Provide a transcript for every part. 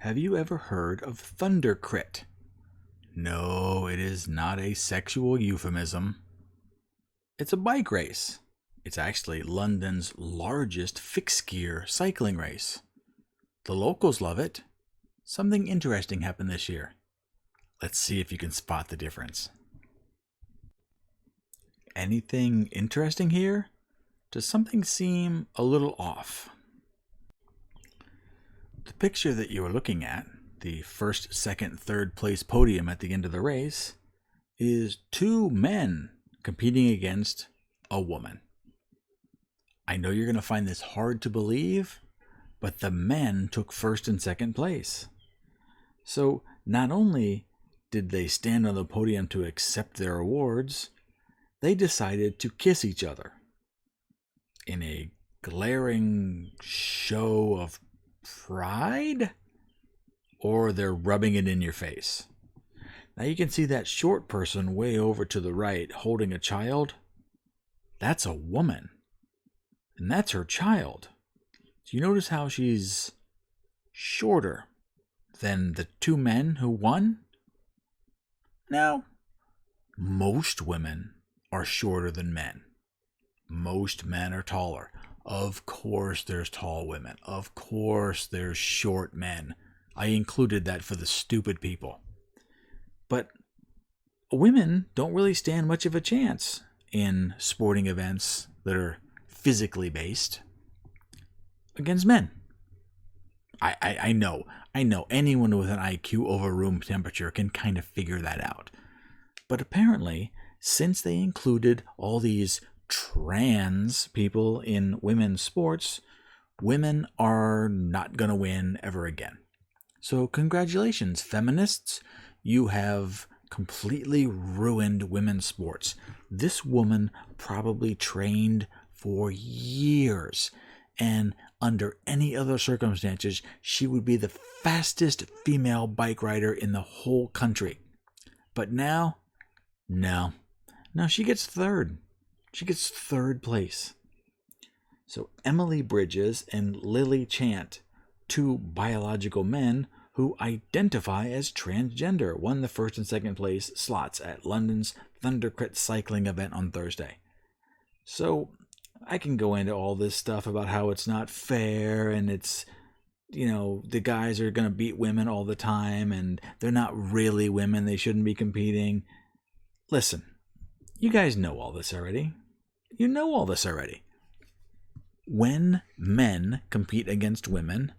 Have you ever heard of Thundercrit? No, it is not a sexual euphemism. It's a bike race. It's actually London's largest fixed gear cycling race. The locals love it. Something interesting happened this year. Let's see if you can spot the difference. Anything interesting here? Does something seem a little off? The picture that you are looking at, the first, second, third place podium at the end of the race, is two men competing against a woman. I know you're going to find this hard to believe, but the men took first and second place. So not only did they stand on the podium to accept their awards, they decided to kiss each other in a glaring show of pride, or they're rubbing it in your face. Now you can see that short person way over to the right holding a child. That's a woman, and that's her child. Do you notice how she's shorter than the two men who won? Now, most women are shorter than men. Most men are taller. Of course there's tall women. Of course there's short men. I included that for the stupid people. But women don't really stand much of a chance in sporting events that are physically based against men. I know anyone with an IQ over room temperature can kind of figure that out. But apparently, since they included all these trans people in women's sports, women are not going to win ever again. So congratulations, feminists. You have completely ruined women's sports. This woman probably trained for years, and under any other circumstances, she would be the fastest female bike rider in the whole country. But now, no, she gets third. She gets third place. So Emily Bridges and Lily Chant, two biological men who identify as transgender, won the first and second place slots at London's Thundercrit cycling event on Thursday. So I can go into all this stuff about how it's not fair and it's, the guys are going to beat women all the time and they're not really women. They shouldn't be competing. Listen, you guys know all this already. You know all this already. When men compete against women,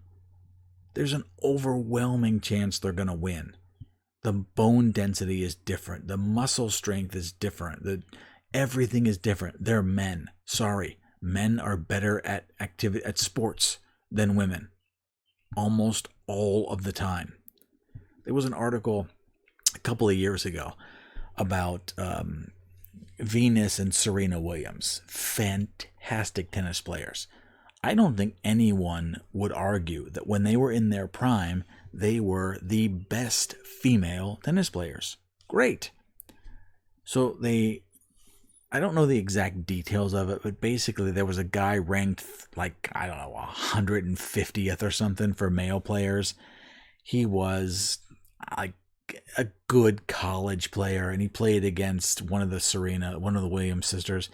there's an overwhelming chance they're going to win. The bone density is different. The muscle strength is different. Everything is different. They're men. Sorry. Men are better at sports than women. Almost all of the time. There was an article a couple of years ago about Venus and Serena Williams. Fantastic tennis players. I don't think anyone would argue that when they were in their prime, they were the best female tennis players. Great. So I don't know the exact details of it, but basically there was a guy ranked 150th or something for male players. He was like a good college player, and he played against one of the Williams sisters.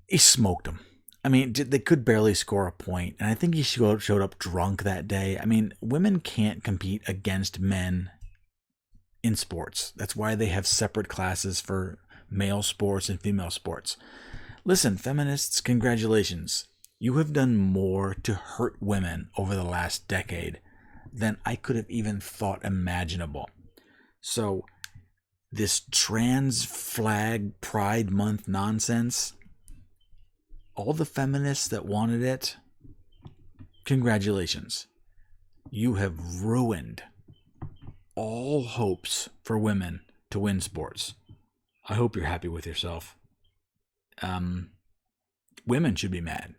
He smoked him. I mean, they could barely score a point, and I think he showed up drunk that day. I mean, women can't compete against men in sports. That's why they have separate classes for male sports and female sports. Listen, feminists, congratulations. You have done more to hurt women over the last decade than I could have even thought imaginable. So, this trans flag Pride Month nonsense, all the feminists that wanted it, congratulations. You have ruined all hopes for women to win sports. I hope you're happy with yourself. Women should be mad.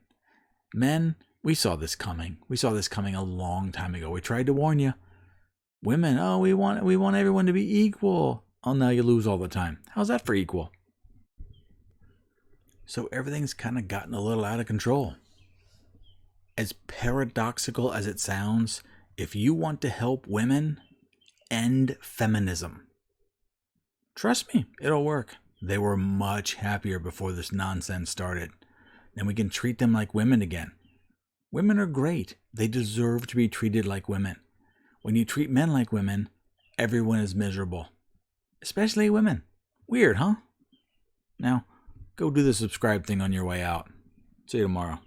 Men, we saw this coming. We saw this coming a long time ago. We tried to warn you. Women, we want everyone to be equal. Oh, now you lose all the time. How's that for equal? So everything's kind of gotten a little out of control. As paradoxical as it sounds, if you want to help women end feminism, trust me, it'll work. They were much happier before this nonsense started. And we can treat them like women again. Women are great. They deserve to be treated like women. When you treat men like women, everyone is miserable. Especially women. Weird, huh? Now, go do the subscribe thing on your way out. See you tomorrow.